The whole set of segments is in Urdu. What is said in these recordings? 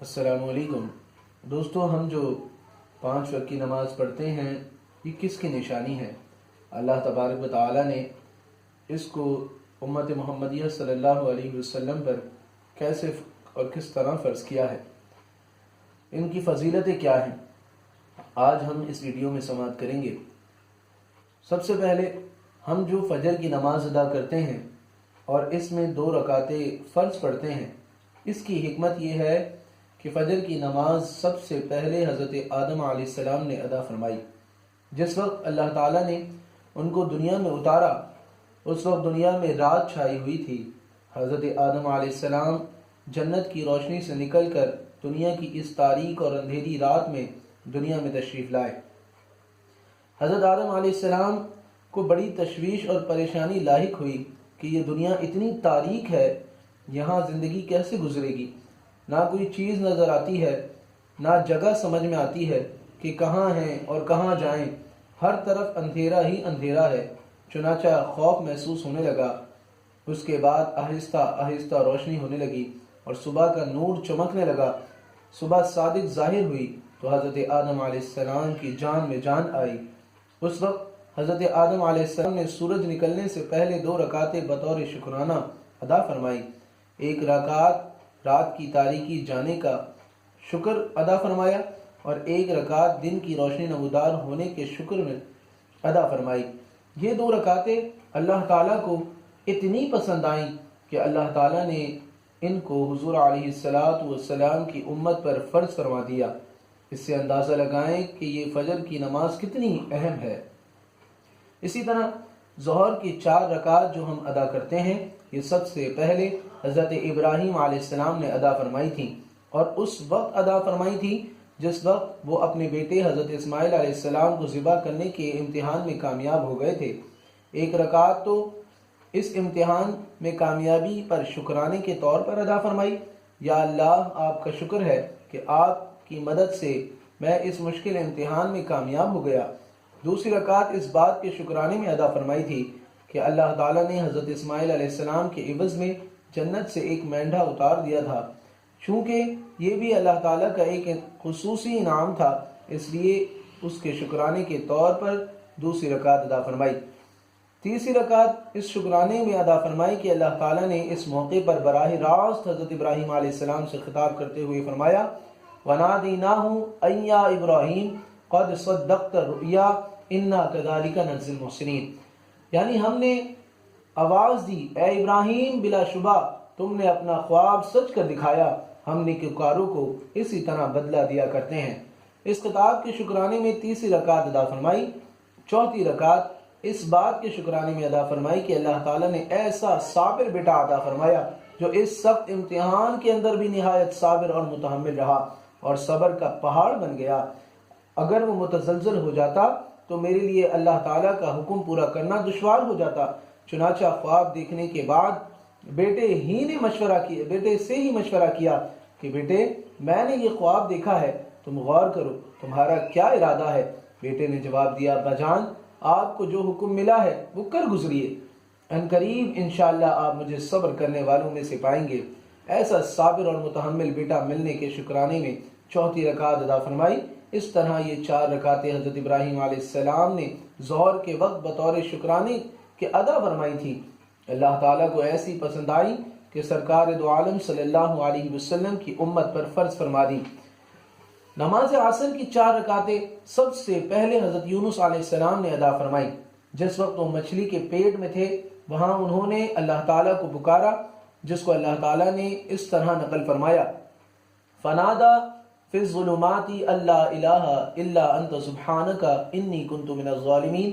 السلام علیکم دوستو، ہم جو 5 وقت کی نماز پڑھتے ہیں یہ کس کی نشانی ہے؟ اللہ تبارک و تعالی نے اس کو امت محمدیہ صلی اللہ علیہ وسلم پر کیسے اور کس طرح فرض کیا ہے، ان کی فضیلتیں کیا ہیں، آج ہم اس ویڈیو میں سماعت کریں گے۔ سب سے پہلے ہم جو فجر کی نماز ادا کرتے ہیں اور اس میں 2 رکعتیں فرض پڑھتے ہیں، اس کی حکمت یہ ہے کہ فجر کی نماز سب سے پہلے حضرت آدم علیہ السلام نے ادا فرمائی۔ جس وقت اللہ تعالیٰ نے ان کو دنیا میں اتارا، اس وقت دنیا میں رات چھائی ہوئی تھی۔ حضرت آدم علیہ السلام جنت کی روشنی سے نکل کر دنیا کی اس تاریک اور اندھیری رات میں دنیا میں تشریف لائے۔ حضرت آدم علیہ السلام کو بڑی تشویش اور پریشانی لاحق ہوئی کہ یہ دنیا اتنی تاریک ہے، یہاں زندگی کیسے گزرے گی؟ نہ کوئی چیز نظر آتی ہے، نہ جگہ سمجھ میں آتی ہے کہ کہاں ہیں اور کہاں جائیں، ہر طرف اندھیرا ہی اندھیرا ہے۔ چنانچہ خوف محسوس ہونے لگا۔ اس کے بعد آہستہ آہستہ روشنی ہونے لگی اور صبح کا نور چمکنے لگا۔ صبح صادق ظاہر ہوئی تو حضرت آدم علیہ السلام کی جان میں جان آئی۔ اس وقت حضرت آدم علیہ السلام نے سورج نکلنے سے پہلے 2 رکعتیں بطور شکرانہ ادا فرمائی۔ 1 رکعت رات کی تاریکی جانے کا شکر ادا فرمایا اور 1 رکعت دن کی روشنی نمودار ہونے کے شکر میں ادا فرمائی۔ یہ 2 رکعتیں اللہ تعالیٰ کو اتنی پسند آئیں کہ اللہ تعالیٰ نے ان کو حضور علیہ السلام کی امت پر فرض فرما دیا۔ اس سے اندازہ لگائیں کہ یہ فجر کی نماز کتنی اہم ہے۔ اسی طرح ظہر کی 4 رکعت جو ہم ادا کرتے ہیں، یہ سب سے پہلے حضرت ابراہیم علیہ السلام نے ادا فرمائی تھی، اور اس وقت ادا فرمائی تھی جس وقت وہ اپنے بیٹے حضرت اسماعیل علیہ السلام کو ذبح کرنے کے امتحان میں کامیاب ہو گئے تھے۔ 1 رکعت تو اس امتحان میں کامیابی پر شکرانے کے طور پر ادا فرمائی۔ یا اللہ، آپ کا شکر ہے کہ آپ کی مدد سے میں اس مشکل امتحان میں کامیاب ہو گیا۔ دوسری رکعت اس بات کے شکرانے میں ادا فرمائی تھی کہ اللہ تعالیٰ نے حضرت اسماعیل علیہ السلام کے عوض میں جنت سے ایک مینڈھا اتار دیا تھا۔ چونکہ یہ بھی اللہ تعالیٰ کا ایک خصوصی انعام تھا، اس لیے اس کے شکرانے کے طور پر دوسری رکعت ادا فرمائی۔ تیسری رکعت اس شکرانے میں ادا فرمائی کہ اللہ تعالیٰ نے اس موقع پر براہ راست حضرت ابراہیم علیہ السلام سے خطاب کرتے ہوئے فرمایا، وَنَادَيْنَاهُ أَن يَا إِبْرَاهِيمُ قَدْ صَدَّقْتَ الرُّؤْيَا إِنَّا كَذَلِكَ نَجْزِي الْمُحْسِنِينَ، یعنی ہم نے آواز دی، اے ابراہیم، بلا شبہ تم نے اپنا خواب سچ کر دکھایا، ہم نیکوکاروں کو اسی طرح بدلہ دیا کرتے ہیں۔ اس خطاب کے شکرانے میں تیسری رکعت ادا فرمائی۔ چوتھی رکعت اس بات کے شکرانے میں ادا فرمائی کہ اللہ تعالیٰ نے ایسا صابر بیٹا عطا فرمایا جو اس سخت امتحان کے اندر بھی نہایت صابر اور متحمل رہا اور صبر کا پہاڑ بن گیا۔ اگر وہ متزلزل ہو جاتا تو میرے لیے اللہ تعالیٰ کا حکم پورا کرنا دشوار ہو جاتا۔ چنانچہ خواب دیکھنے کے بعد بیٹے سے ہی مشورہ کیا کہ بیٹے، میں نے یہ خواب دیکھا ہے، تم غور کرو، تمہارا کیا ارادہ ہے؟ بیٹے نے جواب دیا، ابا جان، آپ کو جو حکم ملا ہے وہ کر گزریے، ان قریب انشاءاللہ آپ مجھے صبر کرنے والوں میں سے پائیں گے۔ ایسا صابر اور متحمل بیٹا ملنے کے شکرانے میں چوتھی رکعت ادا فرمائی۔ اس طرح یہ 4 رکعتیں حضرت ابراہیم علیہ السلام نے ظہر کے وقت بطور شکرانے کے ادا فرمائی تھی۔ اللہ تعالیٰ کو ایسی پسند آئی کہ سرکار دو عالم صلی اللہ علیہ وسلم کی امت پر فرض فرما دی۔ نماز عصر کی 4 رکعتیں سب سے پہلے حضرت یونس علیہ السلام نے ادا فرمائی۔ جس وقت وہ مچھلی کے پیٹ میں تھے، وہاں انہوں نے اللہ تعالیٰ کو پکارا، جس کو اللہ تعالیٰ نے اس طرح نقل فرمایا، فَنَادَى فِي الظُّلُمَاتِ أَلَّا إِلَٰهَ إِلَّا أَنْتَ سُبْحَانَكَ إِنِّي كُنْتُ مِنَ الظَّالِمِينَ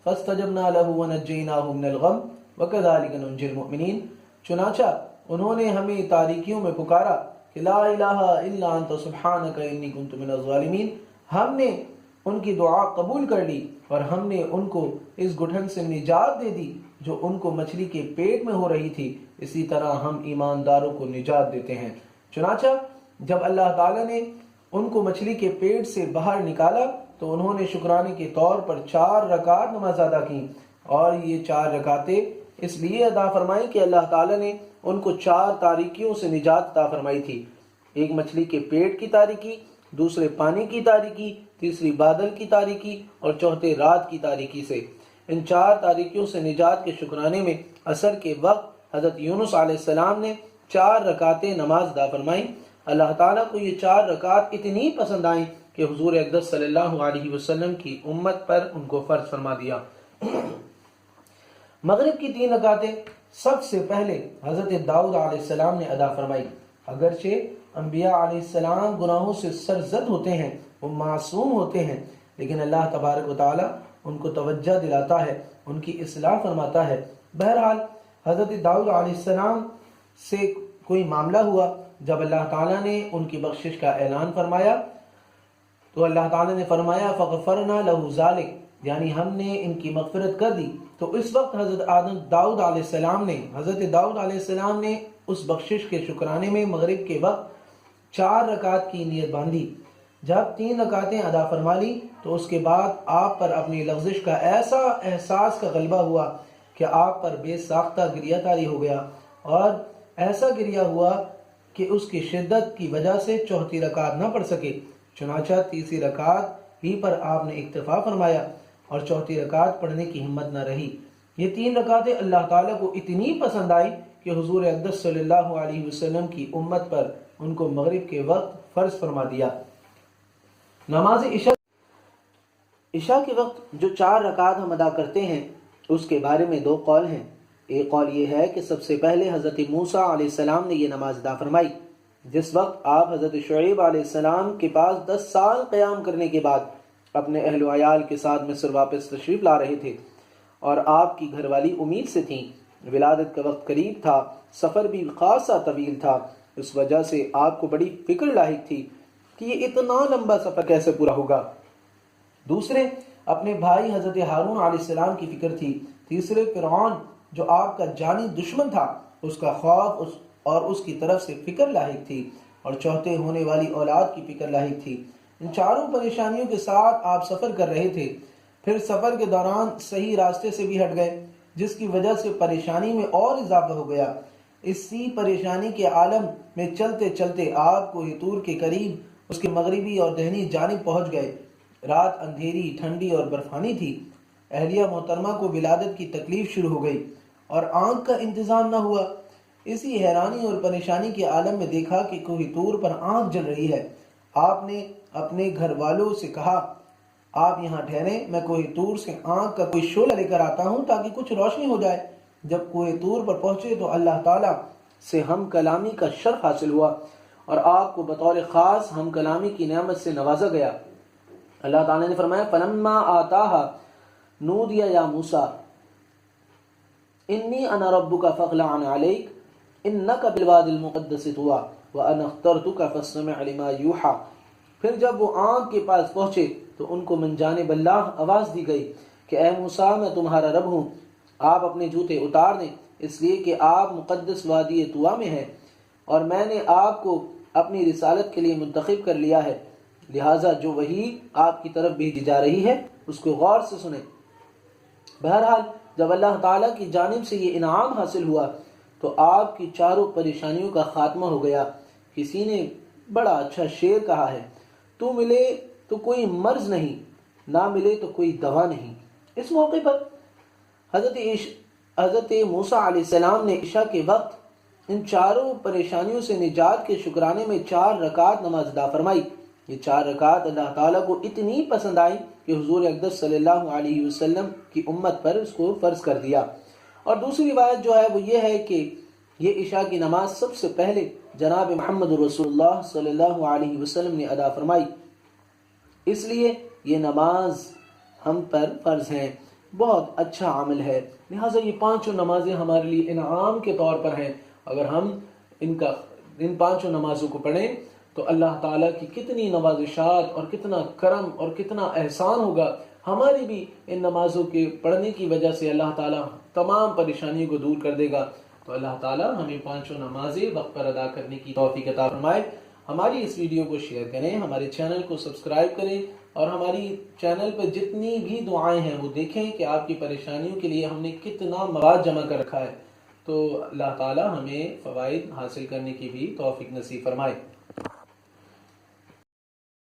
فَاسْتَجَبْنَا لَهُ وَنَجَّيْنَاهُ مِنَ الْغَمِّ وَكَذَلِكَ نُنْجِي الْمُؤْمِنِينَ۔ چنانچہ انہوں نے ہمیں تاریکیوں میں پکارا کہ لا الہ الا انت سبحانک انی کنت من الظالمین، ہم نے ان کی دعا قبول کر لی اور ہم نے ان کو اس گٹھن سے نجات دے دی جو ان کو مچھلی کے پیٹ میں ہو رہی تھی، اسی طرح ہم ایمانداروں کو نجات دیتے ہیں۔ چنانچہ جب اللہ تعالیٰ نے ان کو مچھلی کے پیٹ سے باہر نکالا تو انہوں نے شکرانے کے طور پر 4 رکعت نماز ادا کی، اور یہ 4 رکعتیں اس لیے ادا فرمائی کہ اللہ تعالیٰ نے ان کو 4 تاریکیوں سے نجات عطا فرمائی تھی۔ ایک مچھلی کے پیٹ کی تاریکی، دوسرے پانی کی تاریکی، تیسری بادل کی تاریکی اور چوتھے رات کی تاریکی سے۔ ان 4 تاریکیوں سے نجات کے شکرانے میں عصر کے وقت حضرت یونس علیہ السلام نے 4 رکعتیں نماز ادا فرمائیں۔ اللہ تعالیٰ کو یہ 4 رکعت اتنی پسند آئیں کہ حضور اقدس صلی اللہ علیہ وسلم کی امت پر ان کو فرض فرما دیا۔ مغرب کی 3 رکعتیں سب سے پہلے حضرت داؤد علیہ السلام نے ادا فرمائی۔ اگرچہ انبیاء علیہ السلام گناہوں سے سرزد ہوتے ہیں، وہ معصوم ہوتے ہیں، لیکن اللہ تبارک و تعالی ان کو توجہ دلاتا ہے، ان کی اصلاح فرماتا ہے۔ بہرحال حضرت داؤد علیہ السلام سے کوئی معاملہ ہوا، جب اللہ تعالیٰ نے ان کی بخشش کا اعلان فرمایا تو اللہ تعالیٰ نے فرمایا فغفرنا لہ ذالک، یعنی ہم نے ان کی مغفرت کر دی۔ تو اس وقت حضرت داؤد علیہ السلام نے اس بخشش کے شکرانے میں مغرب کے وقت 4 رکعت کی نیت باندھی۔ جب 3 رکعتیں ادا فرما لی تو اس کے بعد آپ پر اپنی لغزش کا ایسا احساس کا غلبہ ہوا کہ آپ پر بے ساختہ گریہ طاری ہو گیا، اور ایسا گریہ ہوا کہ اس کی شدت کی وجہ سے 4تھی رکعت نہ پڑھ سکے۔ چنانچہ 3ری رکعت ہی پر آپ نے اکتفا فرمایا اور 4تھی رکعت پڑھنے کی ہمت نہ رہی۔ یہ 3 رکعتیں اللہ تعالیٰ کو اتنی پسند آئی کہ حضور اقدس صلی اللہ علیہ وسلم کی امت پر ان کو مغرب کے وقت فرض فرما دیا۔ نماز عشاء کے وقت جو 4 رکعت ہم ادا کرتے ہیں اس کے بارے میں 2 قول ہیں۔ ایک قول یہ ہے کہ سب سے پہلے حضرت موسیٰ علیہ السلام نے یہ نماز ادا فرمائی، جس وقت آپ حضرت شعیب علیہ السلام کے پاس 10 سال قیام کرنے کے بعد اپنے اہل و عیال کے ساتھ مصر واپس تشریف لا رہے تھے، اور آپ کی گھر والی امید سے تھیں۔ ولادت کا وقت قریب تھا، سفر بھی خاصا طویل تھا، اس وجہ سے آپ کو بڑی فکر لاحق تھی کہ یہ اتنا لمبا سفر کیسے پورا ہوگا۔ دوسرے اپنے بھائی حضرت ہارون علیہ السلام کی فکر تھی۔ تیسرے فرعون جو آپ کا جانی دشمن تھا، اس کا خوف اور اس کی طرف سے فکر لاحق تھی، اور چوتھے ہونے والی اولاد کی فکر لاحق تھی۔ ان 4 پریشانیوں کے ساتھ آپ سفر کر رہے تھے، پھر سفر کے دوران صحیح راستے سے بھی ہٹ گئے، جس کی وجہ سے پریشانی میں اور اضافہ ہو گیا۔ اسی پریشانی کے عالم میں چلتے چلتے آپ کوہ طور کے قریب اس کے مغربی اور دہنی جانب پہنچ گئے۔ رات اندھیری، ٹھنڈی اور برفانی تھی۔ اہلیہ محترمہ کو ولادت کی تکلیف شروع ہو گئی اور آنکھ کا انتظام نہ ہوا۔ اسی حیرانی اور پریشانی کے عالم میں دیکھا کہ کوہ طور پر آنکھ جل رہی ہے۔ آپ نے اپنے گھر والوں سے کہا آپ یہاں ٹھہریں، میں کوہ طور سے آنکھ کا کوئی شعلہ لے کر آتا ہوں تاکہ کچھ روشنی ہو جائے۔ جب کوہ طور پر پہنچے تو اللہ تعالیٰ سے ہم کلامی کا شرف حاصل ہوا اور آپ کو بطور خاص ہم کلامی کی نعمت سے نوازا گیا۔ اللہ تعالیٰ نے فرمایا فلما آتاہا نودی یا موسیٰ انی انا ربک فاخلع علیک انک بالواد المقدس طوی وانا اخترتک فاستمع لما یوحی۔ پھر جب وہ آنکھ کے پاس پہنچے تو ان کو من جانب اللہ آواز دی گئی کہ اے موسیٰ میں تمہارا رب ہوں، آپ اپنے جوتے اتار دیں، اس لیے کہ آپ مقدس وادی طویٰ میں ہیں اور میں نے آپ کو اپنی رسالت کے لیے منتخب کر لیا ہے، لہٰذا جو وحی آپ کی طرف بھیجی جا رہی ہے اس کو غور سے سنیں۔ بہرحال جب اللہ تعالیٰ کی جانب سے یہ انعام حاصل ہوا تو آپ کی 4 پریشانیوں کا خاتمہ ہو گیا۔ کسی نے بڑا اچھا شعر کہا ہے، تو ملے تو کوئی مرض نہیں، نہ ملے تو کوئی دوا نہیں۔ اس موقع پر حضرت موسیٰ علیہ السلام نے عشاء کے وقت ان 4 پریشانیوں سے نجات کے شکرانے میں 4 رکعت نماز ادا فرمائی۔ یہ 4 رکعت اللہ تعالیٰ کو اتنی پسند آئی کہ حضور اقدس صلی اللہ علیہ وسلم کی امت پر اس کو فرض کر دیا۔ اور دوسری روایت جو ہے وہ یہ ہے کہ یہ عشاء کی نماز سب سے پہلے جناب محمد رسول اللہ صلی اللہ علیہ وسلم نے ادا فرمائی، اس لیے یہ نماز ہم پر فرض ہے، بہت اچھا عمل ہے، لہٰذا یہ 5 نمازیں ہمارے لیے انعام کے طور پر ہیں۔ اگر ہم ان 5 نمازوں کو پڑھیں تو اللہ تعالیٰ کی کتنی نوازشات اور کتنا کرم اور کتنا احسان ہوگا۔ ہماری بھی ان نمازوں کے پڑھنے کی وجہ سے اللہ تعالیٰ تمام پریشانیوں کو دور کر دے گا۔ تو اللہ تعالیٰ ہمیں 5 نمازیں وقت پر ادا کرنے کی توفیق عطا فرمائے۔ ہماری اس ویڈیو کو شیئر کریں، ہمارے چینل کو سبسکرائب کریں، اور ہماری چینل پر جتنی بھی دعائیں ہیں وہ دیکھیں کہ آپ کی پریشانیوں کے لیے ہم نے کتنا مواد جمع کر رکھا ہے۔ تو اللہ تعالیٰ ہمیں فوائد حاصل کرنے کی بھی توفیق نصیب فرمائے۔